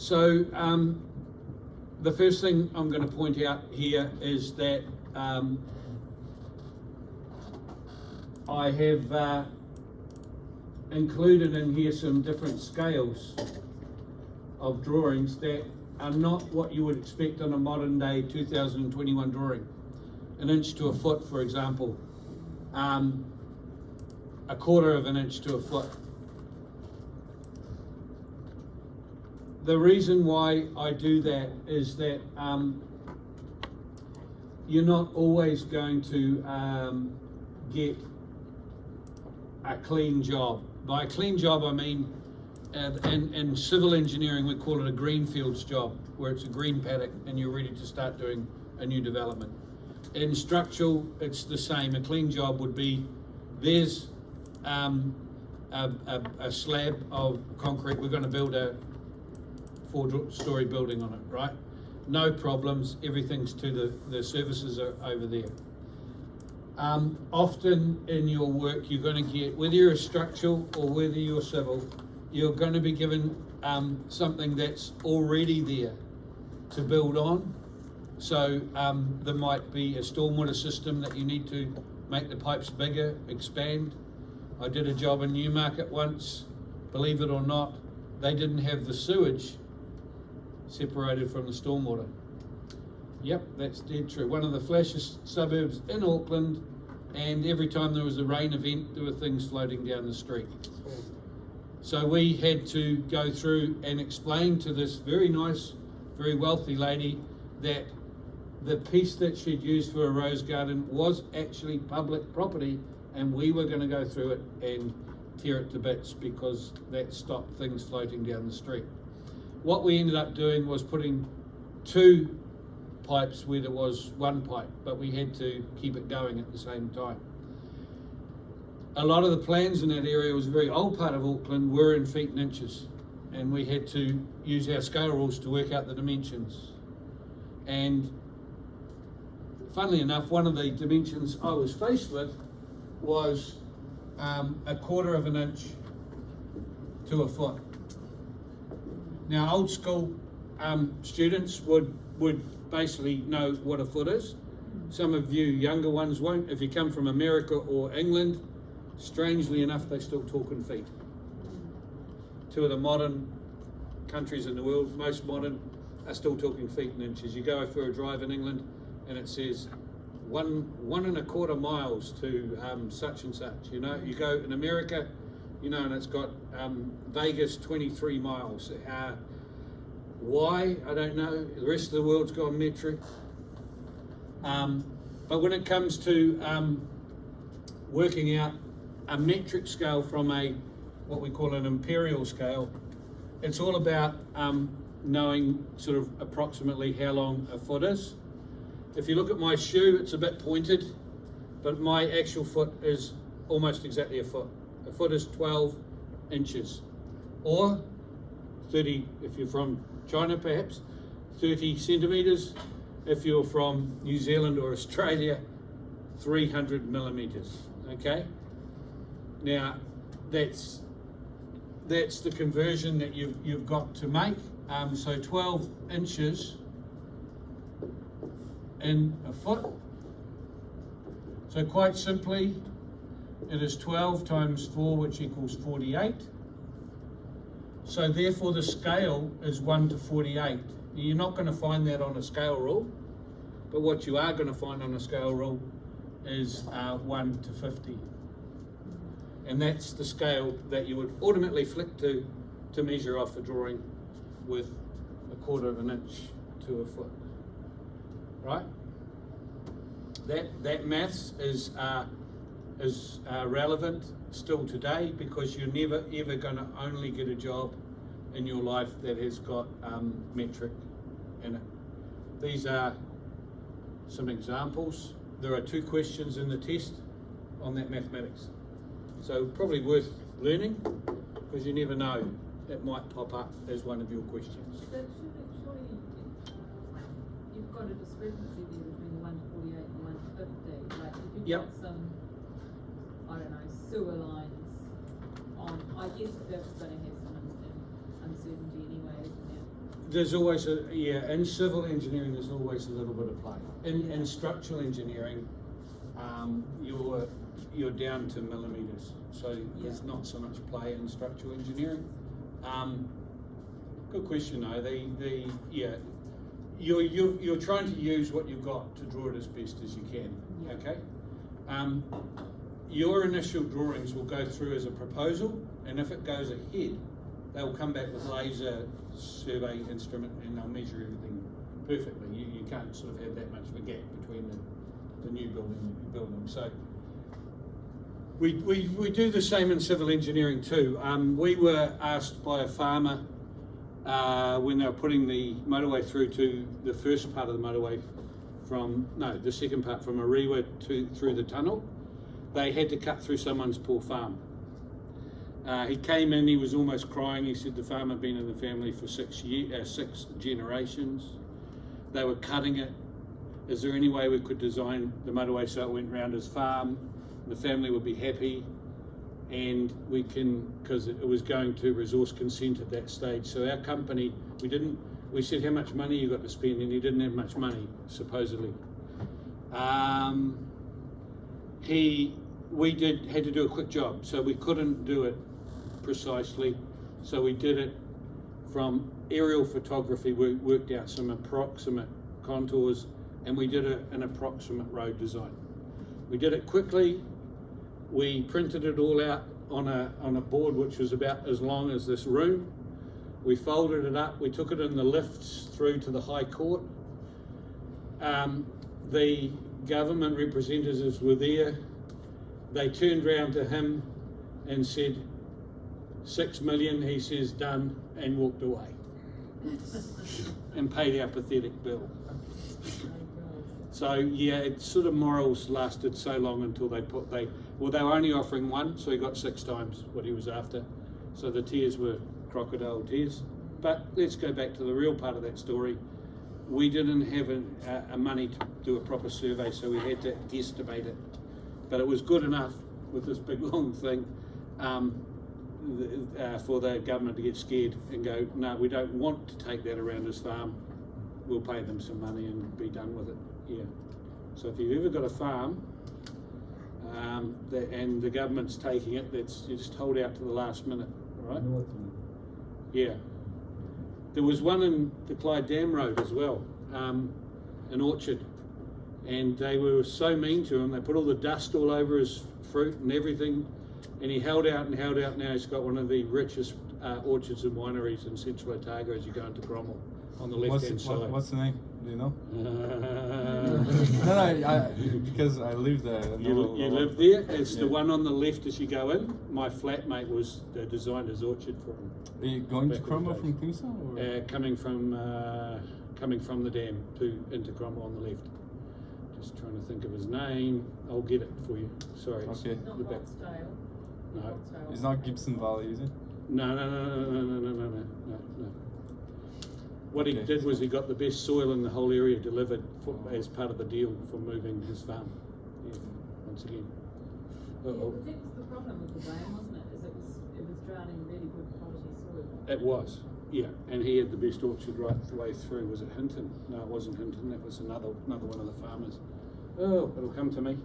So the first thing I'm going to point out here is that I have included in here some different scales of drawings that are not what you would expect on a modern day 2021 drawing. An inch to a foot, for example, a quarter of an inch to a foot. The reason why I do that is that you're not always going to get a clean job. By a clean job, I mean, in civil engineering, we call it a greenfields job, where it's a green paddock and you're ready to start doing a new development. In structural, it's the same. A clean job would be, there's a slab of concrete, we're going to build a 4-story building on it, right? No problems, everything's to the services are over there. Often in your work, you're going to get, whether you're a structural or whether you're civil, you're going to be given something that's already there to build on. So there might be a stormwater system that you need to make the pipes bigger, expand. I did a job in Newmarket once, believe it or not, they didn't have the sewage separated from the stormwater. Yep, that's dead true. One of the flashiest suburbs in Auckland, and every time there was a rain event, there were things floating down the street. So we had to go through and explain to this very nice, very wealthy lady that the piece that she'd used for a rose garden was actually public property, and we were going to go through it and tear it to bits because that stopped things floating down the street. What we ended up doing was putting 2 pipes where there was 1 pipe, but we had to keep it going at the same time. A lot of the plans in that area, was a very old part of Auckland, were in feet and inches, and we had to use our scale rules to work out the dimensions. And funnily enough, one of the dimensions I was faced with was a quarter of an inch to a foot. Now, old school students would basically know what a foot is. Some of you younger ones won't. If you come from America or England, strangely enough, they still talk in feet. 2 of the modern countries in the world, most modern, are still talking feet and inches. You go for a drive in England and it says 1.25 miles to such and such. You know, you go in America, you know, and it's got Vegas 23 miles. Why? I don't know. The rest of the world's gone metric. But when it comes to working out a metric scale from what we call an imperial scale, it's all about knowing sort of approximately how long a foot is. If you look at my shoe, it's a bit pointed, but my actual foot is almost exactly a foot. A foot is 12 inches, or 30 if you're from China perhaps, 30 centimetres if you're from New Zealand or Australia, 300 millimetres, okay? Now, that's the conversion that you've got to make. So 12 inches in a foot. So quite simply, it is 12 times 4, which equals 48. So therefore the scale is 1 to 48. You're not going to find that on a scale rule, but what you are going to find on a scale rule is 1 to 50. And that's the scale that you would ultimately flick to measure off a drawing with a quarter of an inch to a foot, right? That maths is relevant still today, because you're never ever going to only get a job in your life that has got metric in it. These are some examples. There are 2 questions in the test on that mathematics. So probably worth learning, because you never know, it might pop up as one of your questions. But surely you've got a discrepancy there between 1 to 48 and 1 to 50. Like if you've got some, I don't know, sewer lines on, I guess that's going to have some uncertainty anyway, isn't it? there's always in civil engineering there's always a little bit of play. In structural engineering, you're down to millimeters, so there's not so much play in structural engineering. Good question though. You're trying to use what you've got to draw it as best as you can. Okay. Your initial drawings will go through as a proposal, and if it goes ahead, they'll come back with laser survey instrument and they'll measure everything perfectly. You can't sort of have that much of a gap between the new building and the building. So we do the same in civil engineering too. We were asked by a farmer when they were putting the motorway through to the first part of the motorway the second part from Ariwa through the tunnel. They had to cut through someone's poor farm. He came in, he was almost crying. He said the farm had been in the family for 6 generations. They were cutting it. Is there any way we could design the motorway so it went round his farm? The family would be happy, and we can, because it was going to resource consent at that stage. So our company, we said how much money you got to spend, and he didn't have much money, supposedly. We had to do a quick job, so we couldn't do it precisely. So we did it from aerial photography. We worked out some approximate contours, and we did an approximate road design. We did it quickly. We printed it all out on a board which was about as long as this room. We folded it up. We took it in the lifts through to the High Court. The government representatives were there. They turned round to him and said, 6 million, he says, done, and walked away. And paid our pathetic bill. So yeah, it sort of morals lasted so long until they were only offering one, so he got 6 times what he was after. So the tears were crocodile tears. But let's go back to the real part of that story. We didn't have a money to do a proper survey, so we had to guesstimate it. But it was good enough with this big long thing for the government to get scared and go, no, we don't want to take that around his farm. We'll pay them some money and be done with it. Yeah. So if you've ever got a farm and the government's taking it, you just hold out to the last minute, all right? Yeah. There was one in the Clyde Dam Road as well, an orchard, and they were so mean to him. They put all the dust all over his fruit and everything, and he held out and held out. Now he's got one of the richest orchards and wineries in Central Otago as you go into Cromwell on the left-hand side. What's the name? Do you know? No, because I live there. You live there? It's the one on the left as you go in. My flatmate designed his orchard for him. Are you going to Cromwell from Queenstown? Coming from the dam into Cromwell on the left. Just trying to think of his name. I'll get it for you. Sorry. Okay. Not Rochdale. No. It's not Gibson Valley, is it? No. What he did was he got the best soil in the whole area delivered as part of the deal for moving his farm. Yeah, once again. Yeah, but that was the problem with the dam, wasn't it? It was drowning really good quality soil. It was, yeah. And he had the best orchard right the way through. Was it Hinton? No, it wasn't Hinton. That was another one of the farmers. Oh, it'll come to me.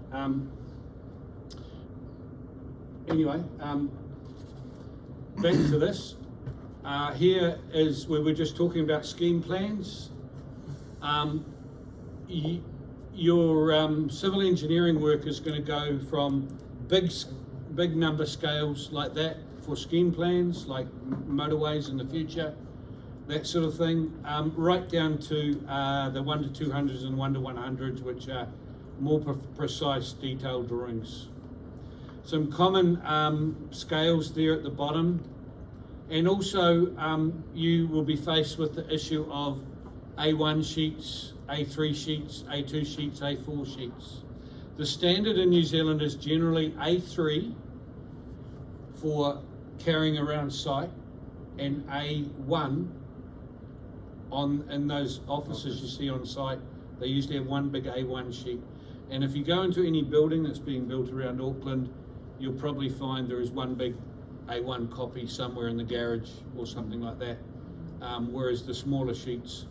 Anyway, back to this. Here is where we're just talking about scheme plans. Your civil engineering work is going to go from big number scales like that for scheme plans, like motorways in the future, that sort of thing, right down to the 1 to 200s and 1 to 100s, which are more precise detailed drawings. Some common scales there at the bottom. And also, you will be faced with the issue of A1 sheets, A3 sheets, A2 sheets, A4 sheets. The standard in New Zealand is generally A3 for carrying around site, and A1 in those offices you see on site. They usually have one big A1 sheet. And if you go into any building that's being built around Auckland, you'll probably find there is one big A1 copy somewhere in the garage or something like that. whereas the smaller sheets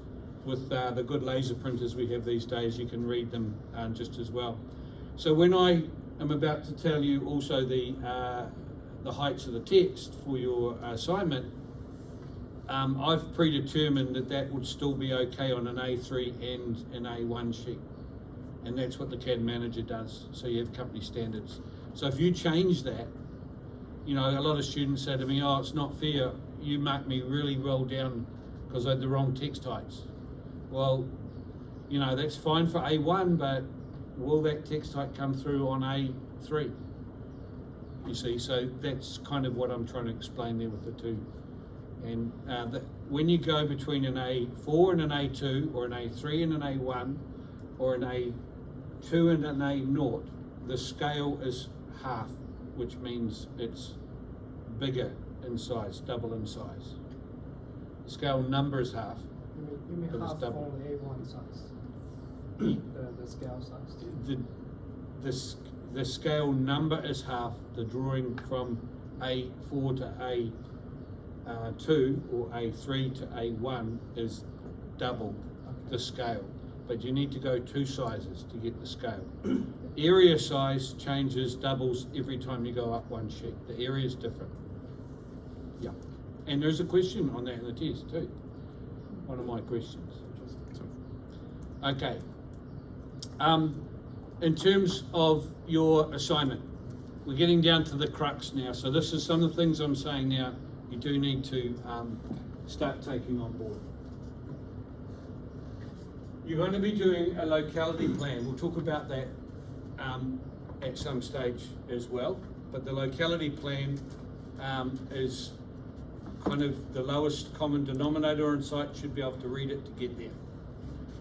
with the good laser printers we have these days, you can read them just as well. So when I am about to tell you also the heights of the text for your assignment, I've predetermined that would still be okay on an A3 and an A1 sheet. And that's what the CAD manager does. So you have company standards. So if you change that, you know, a lot of students say to me, oh, it's not fair. You marked me really well down because I had the wrong text heights. Well, you know, that's fine for A1, but will that text height come through on A3? You see, so that's kind of what I'm trying to explain there with the two. And when you go between an A4 and an A2, or an A3 and an A1, or an A2 and an A0, the scale is half, which means it's bigger in size, double in size. The scale number is half. You mean but it's half double. for A1 size? the scale size? The scale number is half. The drawing from A4 to A2 or A3 to A1 is double the scale. But you need to go 2 sizes to get the scale. Area size changes, doubles every time you go up 1 sheet. The area is different. Yeah. And there's a question on that in the test too. One of my questions. Okay. In terms of your assignment, we're getting down to the crux now. So this is some of the things I'm saying now you do need to start taking on board. You're going to be doing a locality plan. We'll talk about that at some stage as well. But the locality plan is kind of the lowest common denominator on site. Should be able to read it to get there.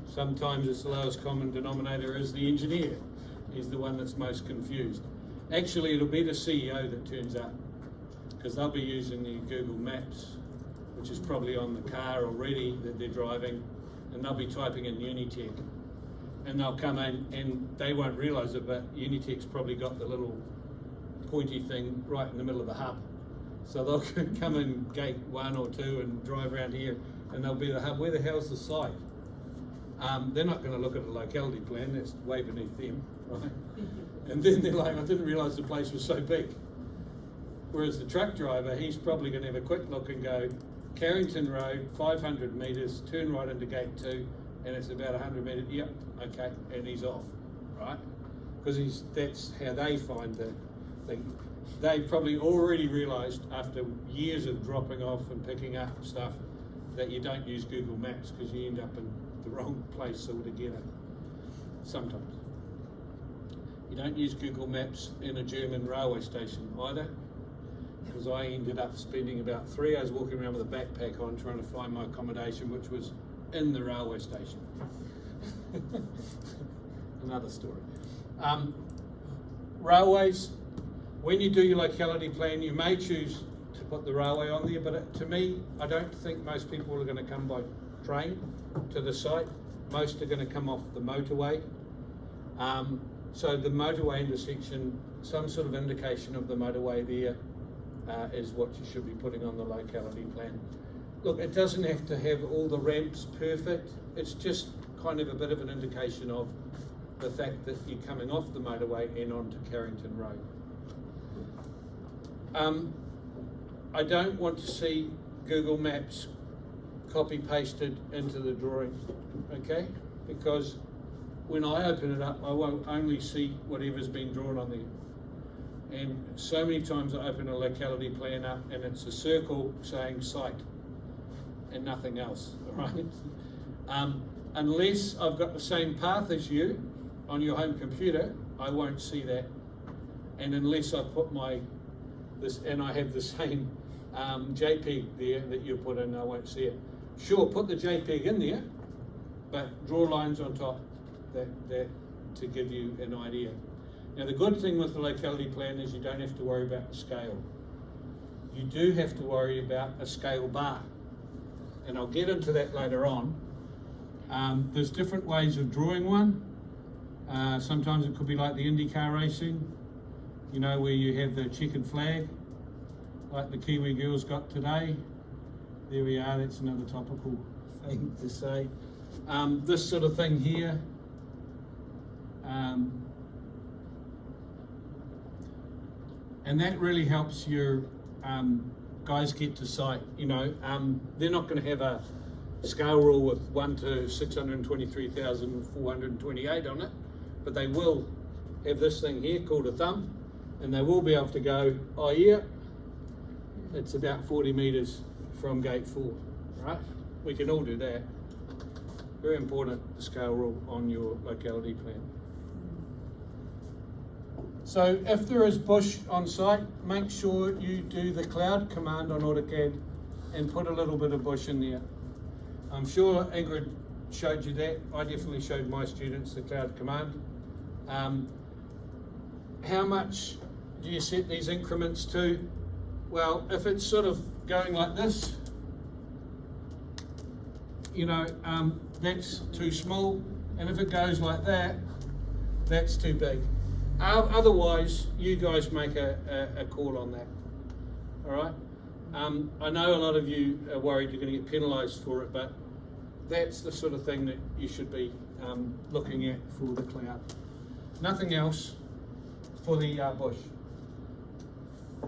Sometimes it's the lowest common denominator is the engineer. He's the one that's most confused. Actually, it'll be the CEO that turns up, because they'll be using the Google Maps, which is probably on the car already that they're driving, and they'll be typing in Unitec. And they'll come in and they won't realise it, but Unitec's probably got the little pointy thing right in the middle of the hub. So they'll come in gate 1 or 2 and drive around here, and they'll be the hub. Where the hell's the site? They're not going to look at a locality plan, that's way beneath them, right? And then they're like, I didn't realise the place was so big. Whereas the truck driver, he's probably going to have a quick look and go, Carrington Road, 500 metres, turn right into gate 2, and it's about 100 metres, yep, okay, and he's off, right? Because that's how they find the thing. They probably already realised after years of dropping off and picking up stuff that you don't use Google Maps because you end up in the wrong place altogether, sometimes. You don't use Google Maps in a German railway station either, because I ended up spending about 3 hours walking around with a backpack on trying to find my accommodation, which was in the railway station. Another story. Railways, when you do your locality plan, you may choose to put the railway on there, but to me, I don't think most people are going to come by train to the site. Most are going to come off the motorway. So the motorway intersection, some sort of indication of the motorway there is what you should be putting on the locality plan. Look, it doesn't have to have all the ramps perfect. It's just kind of a bit of an indication of the fact that you're coming off the motorway and onto Carrington Road. I don't want to see Google Maps copy pasted into the drawing, okay? Because when I open it up, I won't only see whatever's been drawn on there. And so many times I open a locality plan up and it's a circle saying site and nothing else, right? Unless I've got the same path as you on your home computer, I won't see that. And unless I put and I have the same JPEG there that you put in, I won't see it. Sure, put the JPEG in there, but draw lines on top that to give you an idea. Now the good thing with the locality plan is you don't have to worry about the scale. You do have to worry about a scale bar, and I'll get into that later on. There's different ways of drawing one. Sometimes it could be like the IndyCar racing, you know, where you have the checkered flag, like the Kiwi girls got today. there we are, that's another topical thing to say. This sort of thing here, and that really helps your guys get to site. You know, they're not going to have a scale rule with 1 to 623,428 on it, but they will have this thing here called a thumb, and they will be able to go, oh yeah, it's about 40 metres from gate 4, right? We can all do that. Very important, the scale rule on your locality plan. So if there is bush on site, make sure you do the cloud command on AutoCAD and put a little bit of bush in there. I'm sure Ingrid showed you that. I definitely showed my students the cloud command. How much do you set these increments to? Well, if it's sort of going like this, you know, that's too small, and if it goes like that, that's too big. Otherwise, you guys make a call on that. All right. I know a lot of you are worried you're going to get penalised for it, but that's the sort of thing that you should be looking at for the cloud. Nothing else for the bush.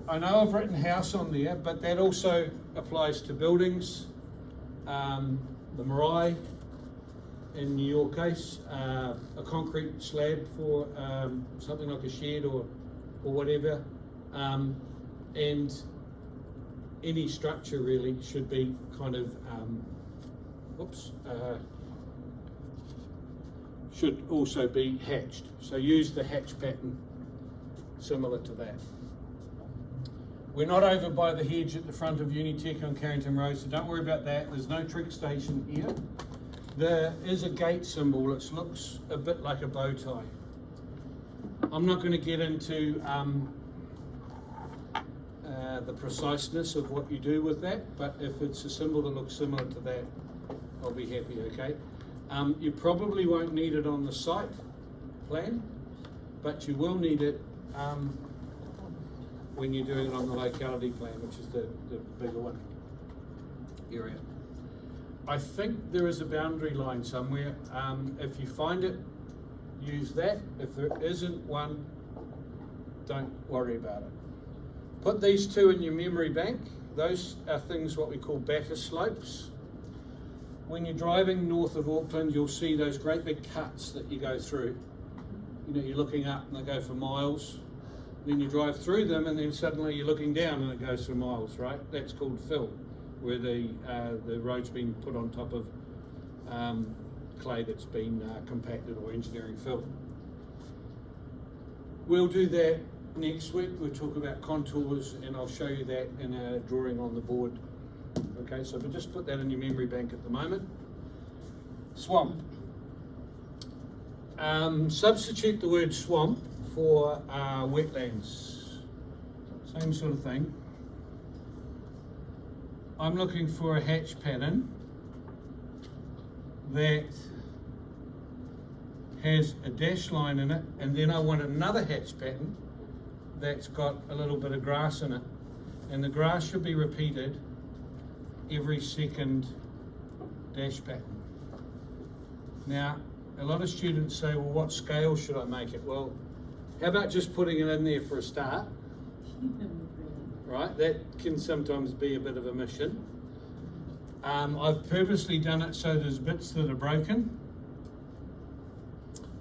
I know I've written house on there, but that also applies to buildings, the marae, in your case, a concrete slab for something like a shed or whatever, and any structure really should be kind of, should also be hatched. So use the hatch pattern similar to that. We're not over by the hedge at the front of Unitec on Carrington Road, so don't worry about that. There's no trick station here. There is a gate symbol. It looks a bit like a bow tie. I'm not going to get into the preciseness of what you do with that, but if it's a symbol that looks similar to that, I'll be happy, okay? You probably won't need it on the site plan, but you will need it when you're doing it on the locality plan, which is the bigger one area. I think there is a boundary line somewhere. If you find it, use that. If there isn't one, don't worry about it. Put these two in your memory bank. Those are things what we call batter slopes. When you're driving north of Auckland, you'll see those great big cuts that you go through. You know, you're looking up and they go for miles. Then you drive through them and then suddenly you're looking down and it goes for miles, right? That's called fill, where the road's been put on top of clay that's been compacted, or engineering fill. We'll do that next week. We'll talk about contours and I'll show you that in a drawing on the board. Okay, so but just put that in your memory bank at the moment. Swamp. Substitute the word swamp for wetlands. Same sort of thing. I'm looking for a hatch pattern that has a dash line in it, and then I want another hatch pattern that's got a little bit of grass in it, and the grass should be repeated every second dash pattern. Now, a lot of students say, well, what scale should I make it? Well, how about just putting it in there for a start? Right, that can sometimes be a bit of a mission. I've purposely done it so there's bits that are broken.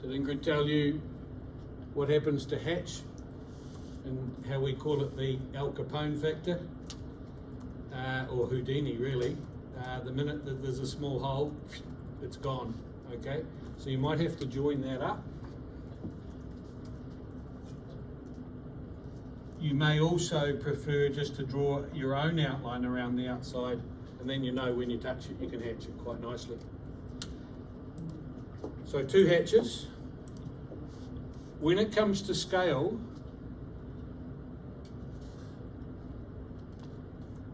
Did Ingrid tell you what happens to hatch and how we call it the Al Capone factor? Or Houdini, really. The minute that there's a small hole, it's gone, okay? So you might have to join that up. You may also prefer just to draw your own outline around the outside, and then you know when you touch it, you can hatch it quite nicely. So 2 hatches. When it comes to scale,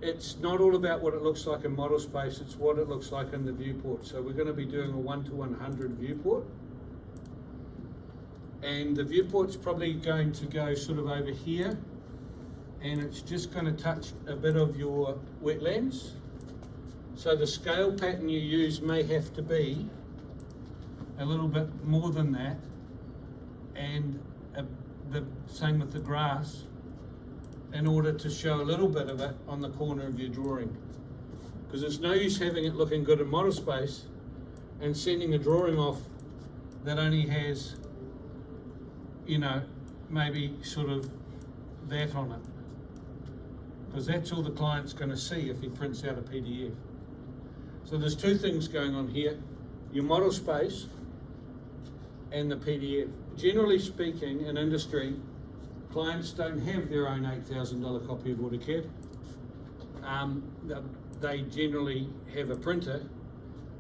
it's not all about what it looks like in model space, it's what it looks like in the viewport. So we're going to be doing a 1:100 viewport. And the viewport's probably going to go sort of over here, and it's just going to touch a bit of your wetlands. So the scale pattern you use may have to be a little bit more than that, and the same with the grass, in order to show a little bit of it on the corner of your drawing. Because it's no use having it looking good in model space and sending a drawing off that only has, you know, maybe sort of that on it. Because that's all the client's going to see if he prints out a PDF. So there's two things going on here: your model space and the PDF. Generally speaking, in industry, clients don't have their own $8,000 copy of AutoCAD. They generally have a printer,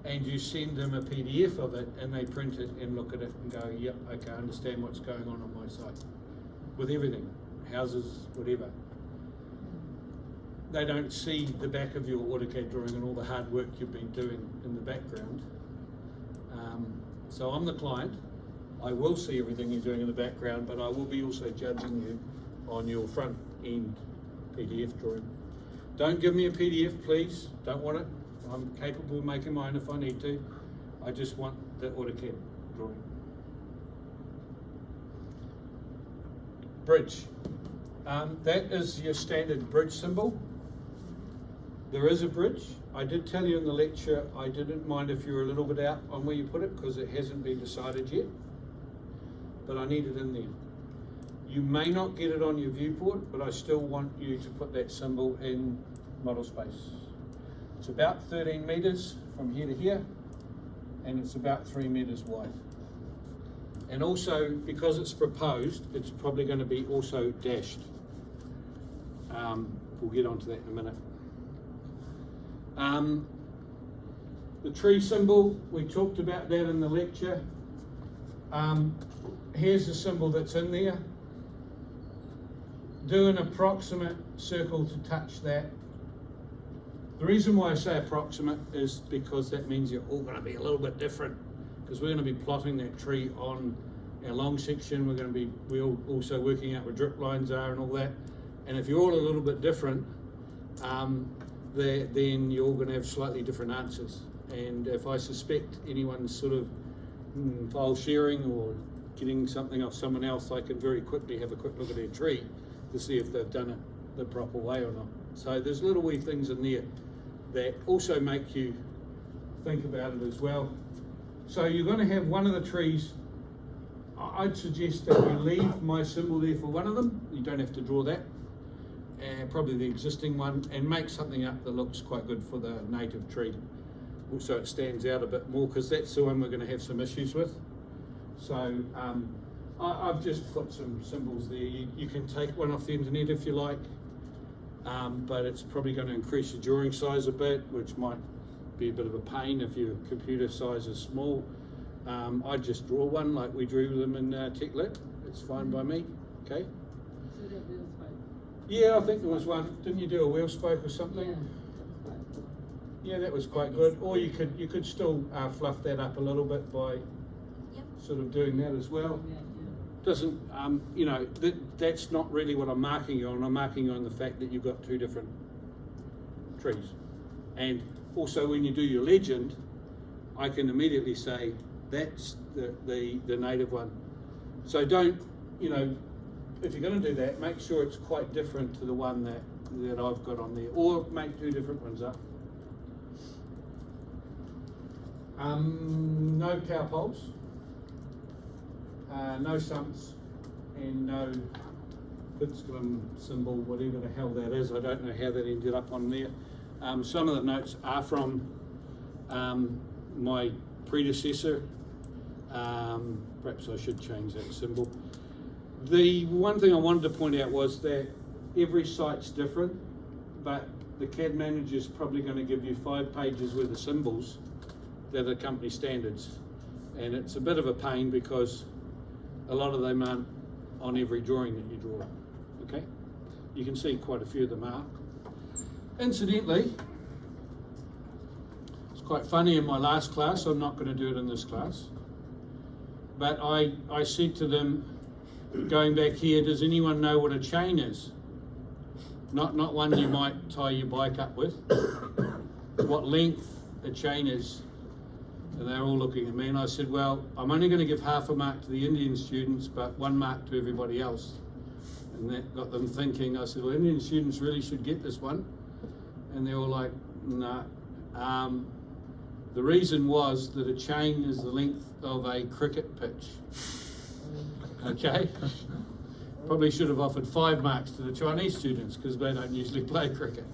and you send them a PDF of it, and they print it and look at it and go, yep, okay, I understand what's going on my site. With everything, houses, whatever. They don't see the back of your AutoCAD drawing and all the hard work you've been doing in the background. So I'm the client. I will see everything you're doing in the background, but I will be also judging you on your front end PDF drawing. Don't give me a PDF, please. Don't want it. I'm capable of making mine if I need to. I just want the AutoCAD drawing. Bridge. That is your standard bridge symbol. There is a bridge. I did tell you in the lecture I didn't mind if you were a little bit out on where you put it, because it hasn't been decided yet, but I need it in there. You may not get it on your viewport, but I still want you to put that symbol in model space. It's about 13 meters from here to here, and it's about 3 meters wide. And also, because it's proposed, it's probably going to be also dashed. We'll get onto that in a minute. The tree symbol, we talked about that in the lecture. Here's the symbol that's in there. Do an approximate circle to touch that. The reason why I say approximate is because that means you're all going to be a little bit different, because we're going to be plotting that tree on our long section. We're also working out where drip lines are and all that. And if you're all a little bit different, then you're all going to have slightly different answers. And if I suspect anyone's sort of file sharing or getting something off someone else, I can very quickly have a quick look at their tree to see if they've done it the proper way or not. So there's little wee things in there that also make you think about it as well. So you're going to have one of the trees. I'd suggest that you leave my symbol there for one of them. You don't have to draw that. Probably the existing one, and make something up that looks quite good for the native tree, so it stands out a bit more, because that's the one we're going to have some issues with. So I've just put some symbols there. You can take one off the internet if you like, but it's probably going to increase your drawing size a bit, which might be a bit of a pain if your computer size is small. I just draw one like we drew them in TechLit. It's fine by me. Okay. So that wheel spoke. Yeah, I think there was one. Didn't you do a wheel spoke or something? Yeah, that was quite good. Or you could still fluff that up a little bit by sort of doing that as well. Doesn't you know, that's not really what I'm marking you on. I'm marking you on the fact that you've got two different trees. And also when you do your legend, I can immediately say that's the native one. So don't, you know, if you're going to do that, make sure it's quite different to the one that I've got on there, or make two different ones up. No power poles, no sumps, and no Fitzglum symbol, whatever the hell that is. I don't know how that ended up on there. Some of the notes are from my predecessor. Perhaps I should change that symbol. The one thing I wanted to point out was that every site's different, but the CAD manager is probably going to give you 5 pages worth of symbols that are company standards, and it's a bit of a pain because a lot of them aren't on every drawing that you draw. Okay, you can see quite a few of them are. Incidentally, it's quite funny, in my last class, I'm not going to do it in this class, but I said to them, going back here, does anyone know what a chain is? Not one you might tie your bike up with. what length a chain is. And they're all looking at me, and I said, well, I'm only going to give half a mark to the Indian students, but 1 mark to everybody else. And that got them thinking. I said, well, Indian students really should get this one. And they're all like, nah. The reason was that a chain is the length of a cricket pitch. Okay? Probably should have offered 5 marks to the Chinese students because they don't usually play cricket.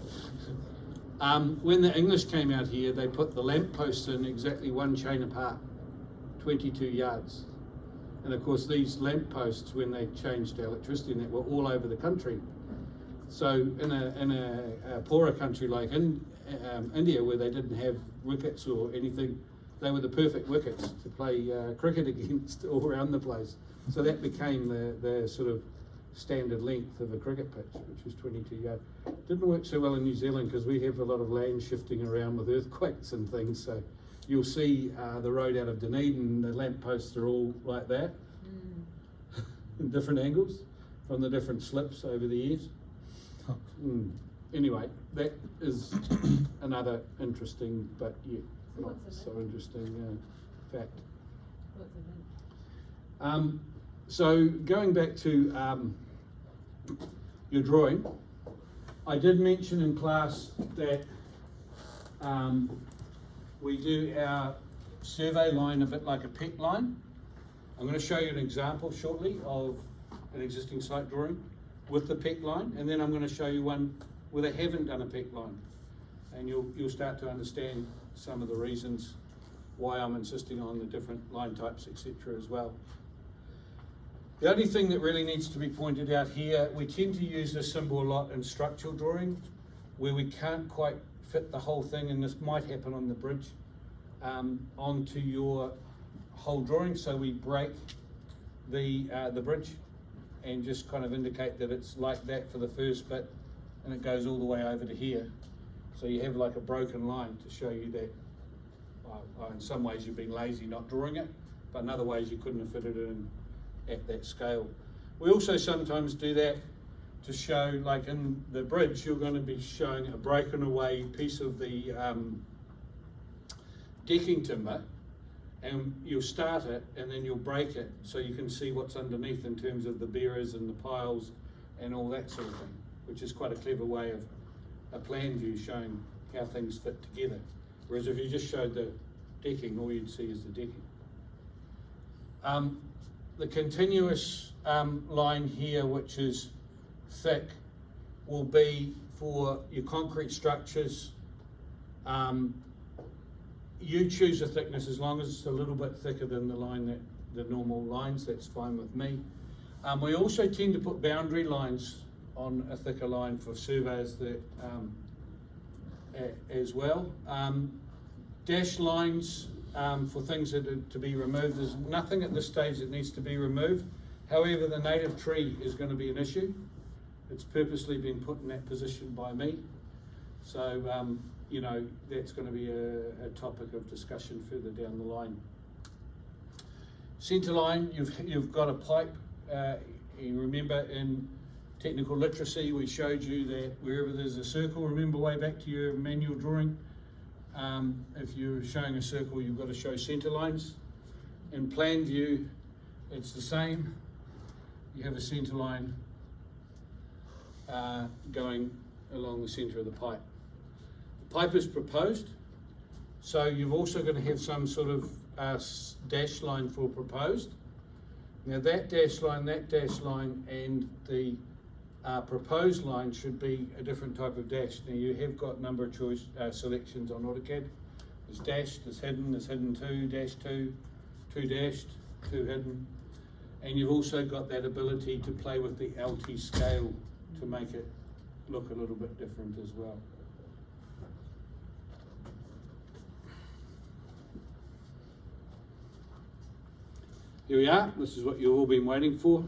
When the English came out here, they put the lampposts in exactly 1 chain apart, 22 yards. And of course, these lampposts, when they changed electricity, and that were all over the country. So in a poorer country like India, where they didn't have wickets or anything, they were the perfect wickets to play cricket against all around the place. So that became the sort of standard length of a cricket pitch, which was 22 yards. Didn't work so well in New Zealand because we have a lot of land shifting around with earthquakes and things. So you'll see the road out of Dunedin, the lampposts are all like that, in different angles from the different slips over the years. Anyway, that is another interesting, but yeah, not so interesting fact. What's the name? So going back to your drawing, I did mention in class that we do our survey line a bit like a PEC line. I'm going to show you an example shortly of an existing site drawing with the PEC line, and then I'm going to show you one where they haven't done a PEC line, and you'll start to understand some of the reasons why I'm insisting on the different line types, etc. as well. The only thing that really needs to be pointed out here, we tend to use this symbol a lot in structural drawing, where we can't quite fit the whole thing, and this might happen on the bridge, onto your whole drawing. So we break the bridge and just kind of indicate that it's like that for the first bit, and it goes all the way over to here. So you have like a broken line to show you that in some ways you've been lazy not drawing it, but in other ways you couldn't have fitted it in at that scale. We also sometimes do that to show, like in the bridge, you're going to be showing a broken away piece of the decking timber, and you'll start it and then you'll break it so you can see what's underneath in terms of the bearers and the piles and all that sort of thing, which is quite a clever way of a plan view showing how things fit together. Whereas if you just showed the decking, all you'd see is the decking. The continuous line here, which is thick, will be for your concrete structures. You choose a thickness as long as it's a little bit thicker than the line that the normal lines, that's fine with me. We also tend to put boundary lines on a thicker line for surveys that as well. Dash lines for things that are to be removed. There's nothing at this stage that needs to be removed. However, the native tree is going to be an issue. It's purposely been put in that position by me. So, you know, that's going to be a topic of discussion further down the line. Centre line, you've got a pipe. You remember in technical literacy, we showed you that wherever there's a circle, remember way back to your manual drawing, if you're showing a circle, you've got to show centre lines. In plan view, it's the same. You have a centre line going along the centre of the pipe. The pipe is proposed, so you've also going to have some sort of dash line for proposed. Now that dash line, and the proposed line should be a different type of dash. Now you have got number of choice selections on AutoCAD. There's dashed, there's hidden 2, dash 2, 2 dashed, 2 hidden. And you've also got that ability to play with the LT scale to make it look a little bit different as well. Here we are. This is what you've all been waiting for,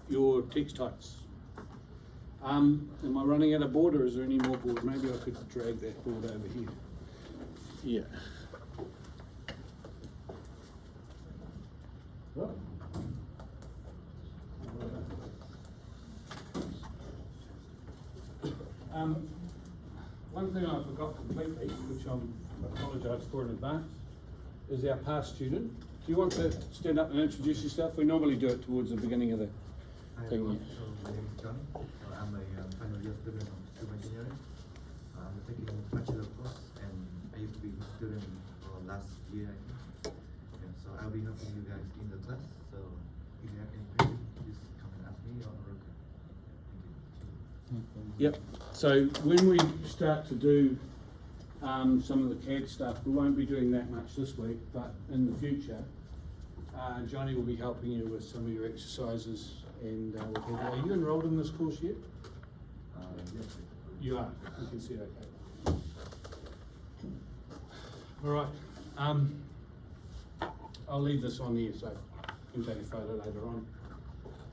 your text types. Am I running out of board, or is there any more board? Maybe I could drag that board over here. Yeah. Right. One one thing I forgot completely, which I apologise for in advance, is our past student. Do you want to stand up and introduce yourself? We normally do it towards the beginning of the Hi thing. everyone, so my name is Johnny. I'm a final year student of civil engineering. I'm taking a bachelor course and I used to be a student last year, I think. Yeah, so I'll be helping you guys in the class. So if you have any questions, just come and ask me or Roka. Thank you. Yep. So when we start to do some of the CAD stuff, we won't be doing that much this week, but in the future, Johnny will be helping you with some of your exercises. And are you enrolled in this course yet? Yes. You are. You can see it. Okay. All right. I'll leave this on here so you can take a photo later on.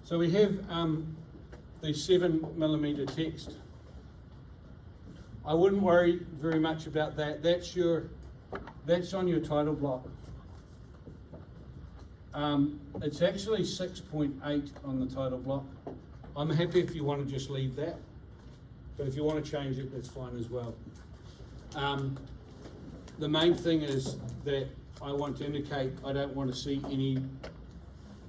So we have the 7mm text. I wouldn't worry very much about that. That's on your title block. It's actually 6.8 on the title block. I'm happy if you want to just leave that, but if you want to change it, that's fine as well. The main thing is that I want to indicate I don't want to see any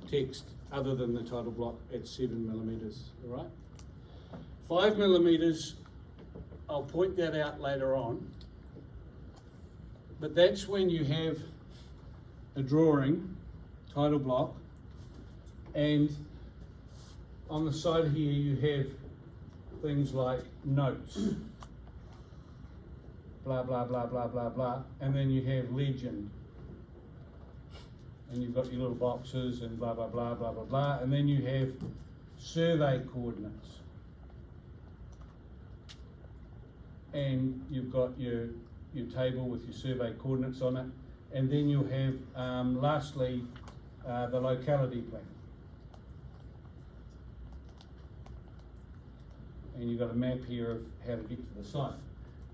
text other than the title block at 7mm, all right? 5mm, I'll point that out later on, but that's when you have a drawing, title block, and on the side here you have things like notes, blah, blah, blah, blah, blah, blah, and then you have legend. And you've got your little boxes and blah, blah, blah, blah, blah, blah, and then you have survey coordinates. And you've got your table with your survey coordinates on it, and then you'll have, lastly, the locality plan. And you've got a map here of how to get to the site.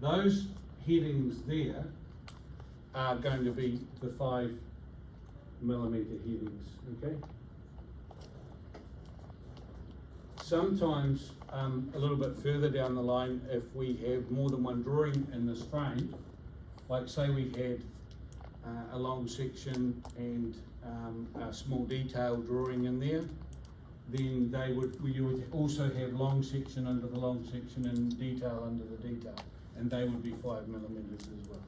Those headings there are going to be the 5mm headings, okay? Sometimes, a little bit further down the line, if we have more than one drawing in this frame, like say we had a long section and a small detail drawing in there, then you would also have long section under the long section and detail under the detail, and they would be 5mm as well.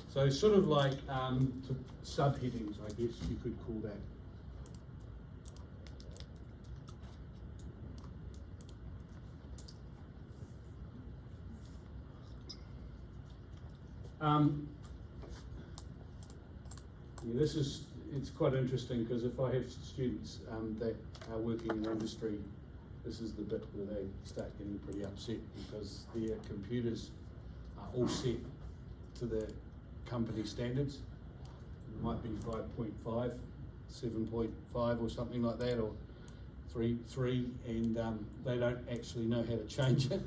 So sort of like subheadings, I guess you could call that. Yeah, it's quite interesting because if I have students that are working in industry, this is the bit where they start getting pretty upset because their computers are all set to the company standards. It might be 5.5, 7.5 or something like that, or 3, and they don't actually know how to change it.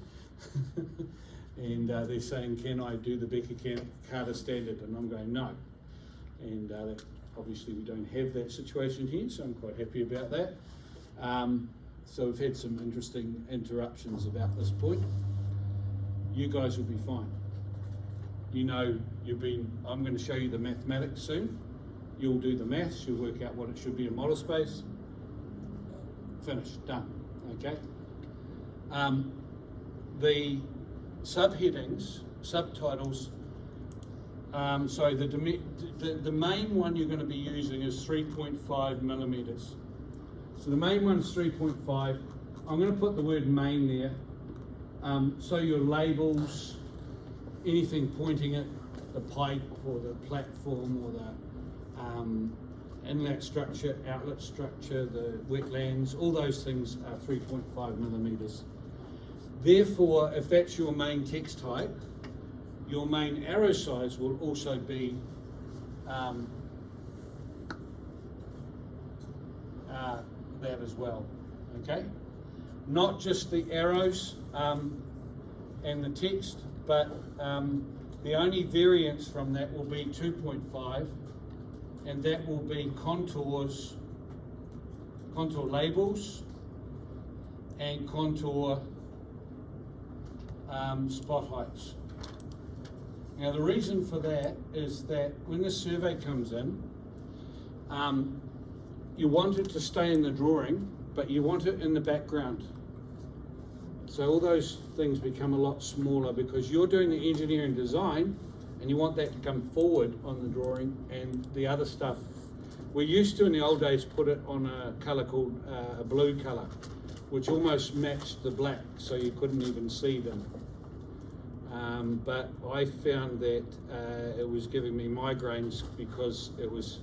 And they're saying, can I do the Becker Carter standard? And I'm going, no. And obviously we don't have that situation here, so I'm quite happy about that. So we've had some interesting interruptions about this point. You guys will be fine. You know, I'm going to show you the mathematics soon. You'll do the maths, you'll work out what it should be in model space. Finished, done, okay? The subheadings, subtitles, so the main one you're going to be using is 3.5mm. So the main one is 3.5. I'm going to put the word main there. So your labels, anything pointing at the pipe or the platform or the inlet structure, outlet structure, the wetlands, all those things are 3.5mm. Therefore, if that's your main text type, your main arrow size will also be that as well, okay? Not just the arrows and the text, but the only variance from that will be 2.5, and that will be contours, contour labels, and contour spot heights. Now the reason for that is that when the survey comes in, you want it to stay in the drawing, but you want it in the background. So all those things become a lot smaller because you're doing the engineering design and you want that to come forward on the drawing, and the other stuff, we used to in the old days put it on a colour called a blue colour, which almost matched the black, so you couldn't even see them. But I found that it was giving me migraines because I was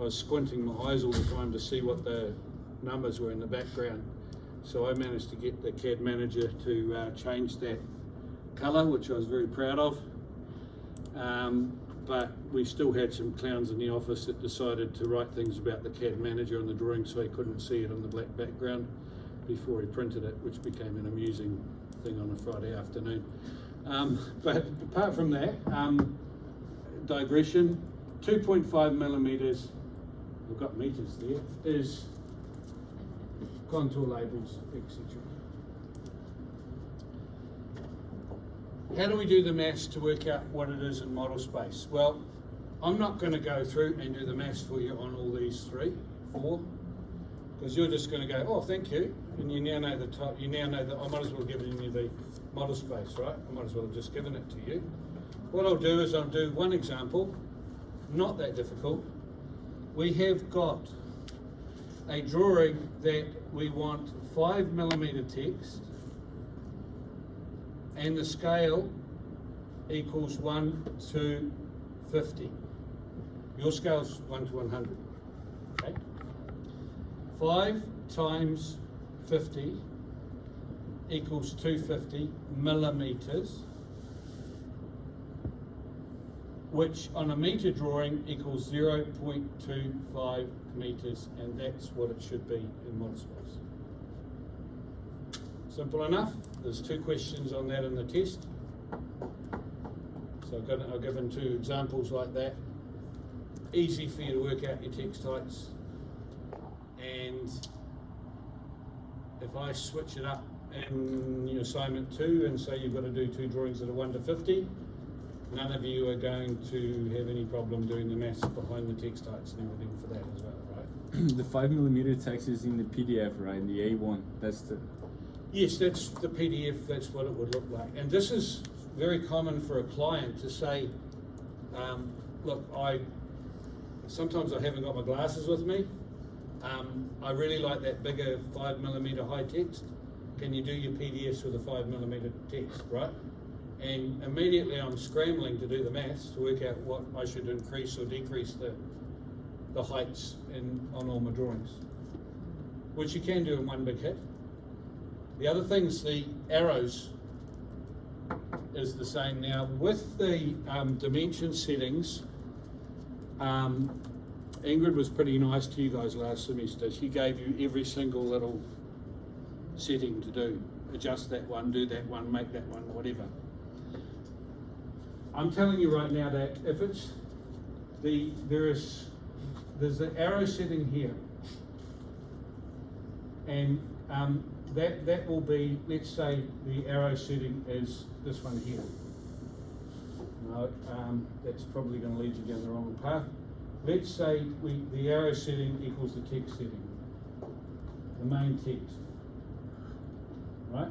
squinting my eyes all the time to see what the numbers were in the background. So I managed to get the CAD manager to change that colour, which I was very proud of. But we still had some clowns in the office that decided to write things about the CAD manager on the drawing so he couldn't see it on the black background before he printed it, which became an amusing thing on a Friday afternoon. But apart from that, digression, 2.5 millimeters, we've got meters there, is contour labels, etc. How do we do the maths to work out what it is in model space? Well, I'm not going to go through and do the maths for you on all these 4, because you're just going to go, oh, thank you, and you now know the type. You now know that I might as well have given you the model space, right? I might as well have just given it to you. What I'll do is I'll do one example, not that difficult. We have got a drawing that we want 5 millimeter text, and the scale equals 1 to 50. Your scale's 1 to 100. Okay? 5 times 50 equals 250 millimeters, which on a meter drawing equals 0.25 meters, and that's what it should be in model space. Simple enough. There's 2 questions on that in the test. So I've given 2 examples like that. Easy for you to work out your text heights. And if I switch it up in your assignment 2 and say you've got to do 2 drawings that are 1 to 50, none of you are going to have any problem doing the maths behind the text heights and everything for that as well, right? The 5 millimeter text is in the PDF, right? The A1. That's the. Yes, that's the PDF, that's what it would look like. And this is very common for a client to say, look, sometimes I haven't got my glasses with me. I really like that bigger 5 millimeter high text. Can you do your PDFs with a 5 millimeter text, right? And immediately I'm scrambling to do the maths to work out what I should increase or decrease the heights on all my drawings, which you can do in one big hit. The other thing's the arrows is the same. Now with the dimension settings, Ingrid was pretty nice to you guys last semester. She gave you every single little setting to do. Adjust that one, do that one, make that one, whatever. I'm telling you right now that if it's there's the arrow setting here, and that will be, let's say the arrow setting is this one here. No, that's probably going to lead you down the wrong path. Let's say the arrow setting equals the text setting, the main text, right?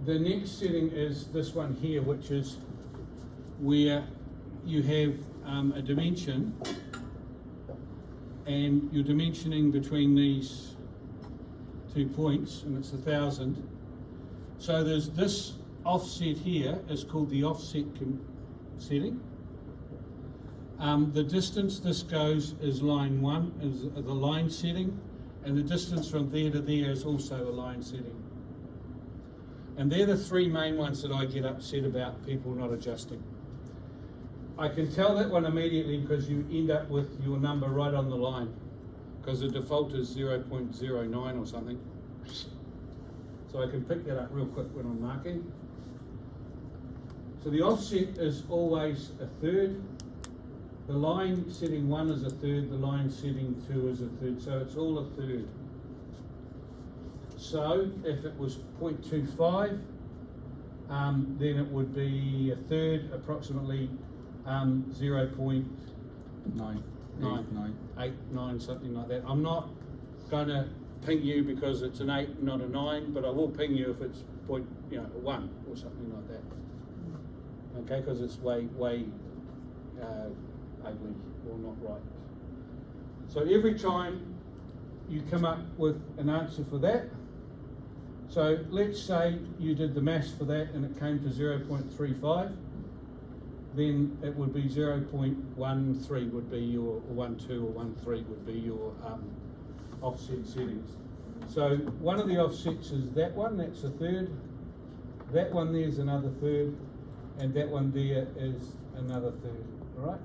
The next setting is this one here, which is where you have a dimension, and you're dimensioning between these 2 points, and it's 1,000. So there's this offset here is called the offset setting. The distance this goes is line 1, is the line setting, and the distance from there to there is also a line setting. And they're the 3 main ones that I get upset about people not adjusting. I can tell that one immediately because you end up with your number right on the line, because the default is 0.09 or something. So I can pick that up real quick when I'm marking. So the offset is always 1/3. The line setting 1 is 1/3, the line setting 2 is 1/3, so it's all 1/3. So if it was 0.25, then it would be a third, approximately 0.89, 9. something like that. I'm not going to ping you because it's an 8, not a 9, but I will ping you if it's a 1 or something like that. Okay, because it's way ugly or not right. So every time you come up with an answer for that, so let's say you did the maths for that and it came to 0.35, then it would be 0.13 would be your, or 12 or 13 would be your offset settings. So one of the offsets is that one, that's a third, that one there's another third, and that one there is another third, all right?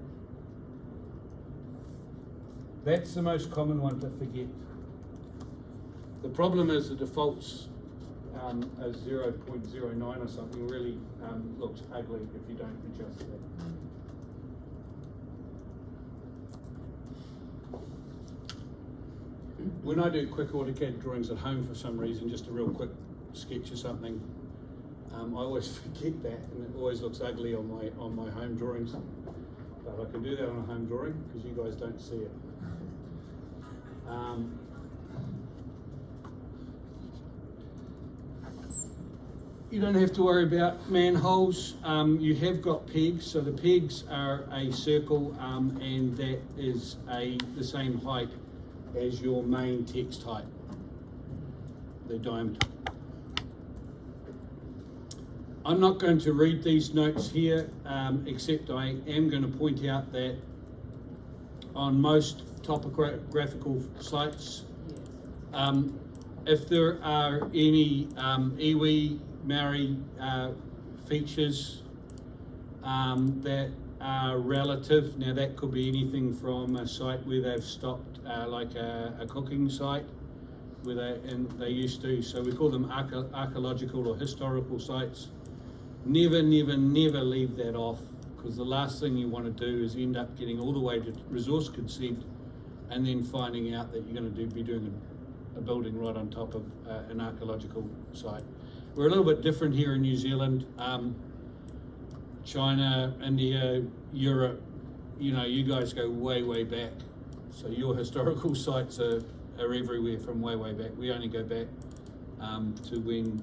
That's the most common one to forget. The problem is the defaults as 0.09 or something really looks ugly if you don't adjust that. When I do quick AutoCAD drawings at home for some reason, just a real quick sketch or something, I always forget that, and it always looks ugly on my home drawings. But I can do that on a home drawing because you guys don't see it. You don't have to worry about manholes. You have got pegs, so the pegs are a circle, and that is the same height as your main text height, the diameter. I'm not going to read these notes here, except I am going to point out that on most topographical sites, if there are any iwi, Maori features that are relative, now that could be anything from a site where they've stopped, like a cooking site, where they used to, so we call them archaeological or historical sites. Never leave that off, because the last thing you want to do is end up getting all the way to resource consent and then finding out that you're going to be doing a building right on top of an archaeological site. We're a little bit different here in New Zealand. China, India, Europe, you guys go way back. So your historical sites are everywhere from way back. We only go back to when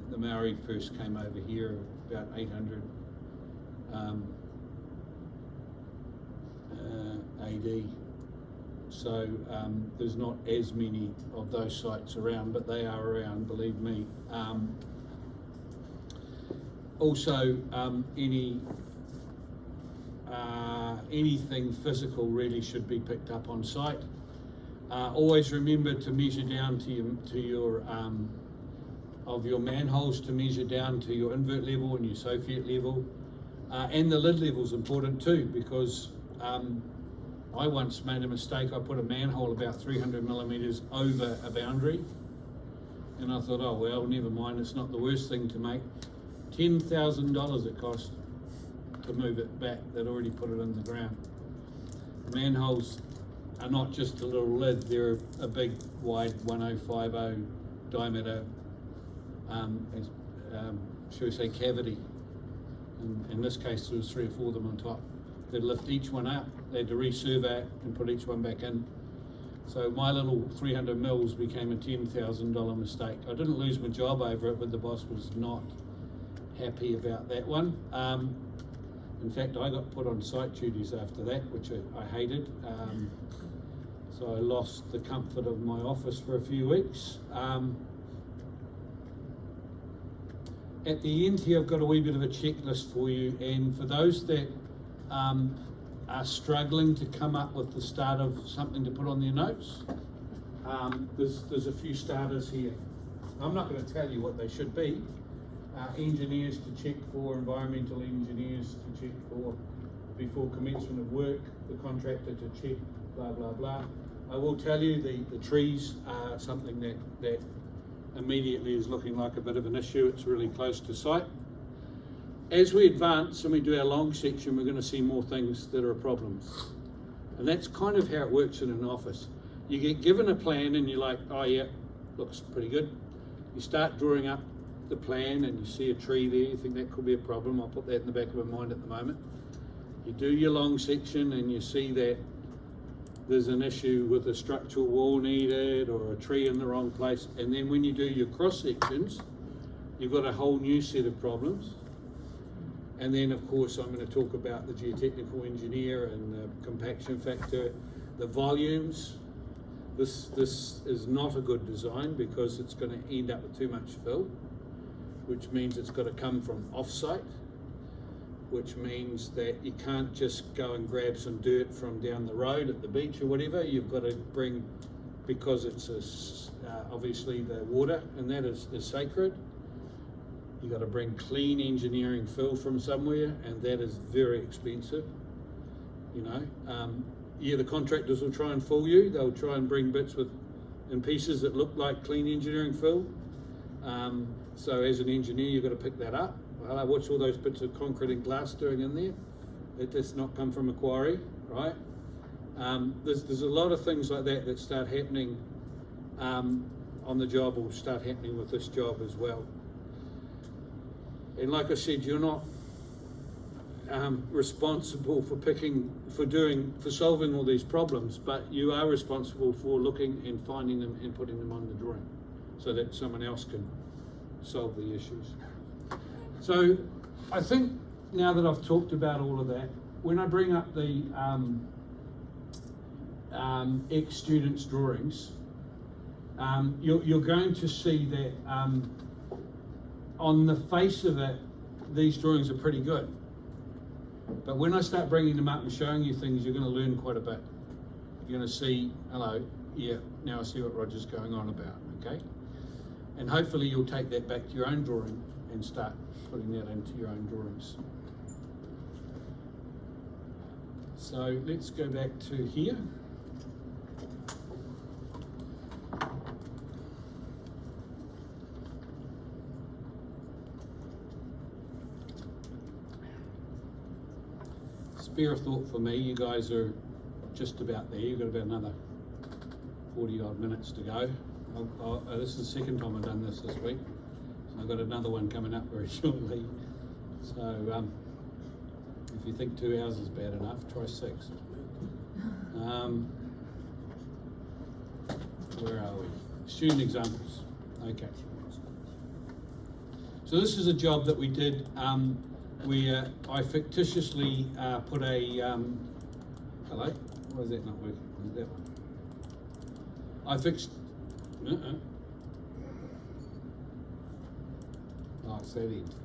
the Maori first came over here, about 800 AD. So there's not as many of those sites around, but they are around, believe me. Also, anything physical really should be picked up on site. Always remember to measure down to your of your manholes, to measure down to your invert level and your Soviet level, and the lid level is important too, because I once made a mistake. I put a manhole about 300 millimeters over a boundary, and I thought, oh well, never mind, it's not the worst thing to make. $10,000 it cost to move it back. They'd already put it in the ground. Manholes are not just a little lid, they're a big wide 1050 diameter, shall we say, cavity. In this case there was 3 or 4 of them on top. They'd lift each one up, they had to resurvey it and put each one back in. So my little 300 mils became a $10,000 mistake. I didn't lose my job over it, but the boss was not happy about that one. In fact, I got put on site duties after that, which I hated. So I lost the comfort of my office for a few weeks. At the end here, I've got a wee bit of a checklist for you, and for those that are struggling to come up with the start of something to put on their notes, there's a few starters here. I'm not going to tell you what they should be. Engineers to check for, environmental engineers to check for before commencement of work, the contractor to check, blah blah blah. I will tell you the trees are something that immediately is looking like a bit of an issue. It's really close to site. As we advance and we do our long section, we're going to see more things that are problems. And that's kind of how it works in an office. You get given a plan and you're like, oh yeah, looks pretty good. You start drawing up the plan and you see a tree there, you think that could be a problem, I'll put that in the back of my mind at the moment. You do your long section and you see that there's an issue with a structural wall needed or a tree in the wrong place, and then when you do your cross sections, you've got a whole new set of problems. And then of course I'm going to talk about the geotechnical engineer and the compaction factor, the volumes. This is not a good design because it's going to end up with too much fill, which means it's got to come from off-site, which means that you can't just go and grab some dirt from down the road at the beach or whatever. You've got to bring, because it's obviously the water and that is sacred, you've got to bring clean engineering fill from somewhere, and that is very expensive. You know, yeah, the contractors will try and fool you. They'll try and bring bits in pieces that look like clean engineering fill. So as an engineer, you've got to pick that up. Well, what's all those bits of concrete and glass doing in there? It does not come from a quarry, right? There's a lot of things like that that start happening on the job, or start happening with this job as well. And like I said, you're not responsible for solving all these problems, but you are responsible for looking and finding them and putting them on the drawing so that someone else can solve the issues. So I think now that I've talked about all of that, when I bring up the ex-students drawings, you're going to see that on the face of it, these drawings are pretty good. But when I start bringing them up and showing you things, you're going to learn quite a bit. You're going to see, hello, yeah, now I see what Roger's going on about, okay? And hopefully you'll take that back to your own drawing and start putting that into your own drawings. So let's go back to here. Spare a thought for me, you guys are just about there. You've got about another 40 odd minutes to go. This is the second time I've done this week. So I've got another one coming up very shortly. So if you think 2 hours is bad enough, try 6. Where are we? Student examples. Okay. So this is a job that we did where I fictitiously put a, hello, why is that not working? Is that one? I fixed, oh, it's that end.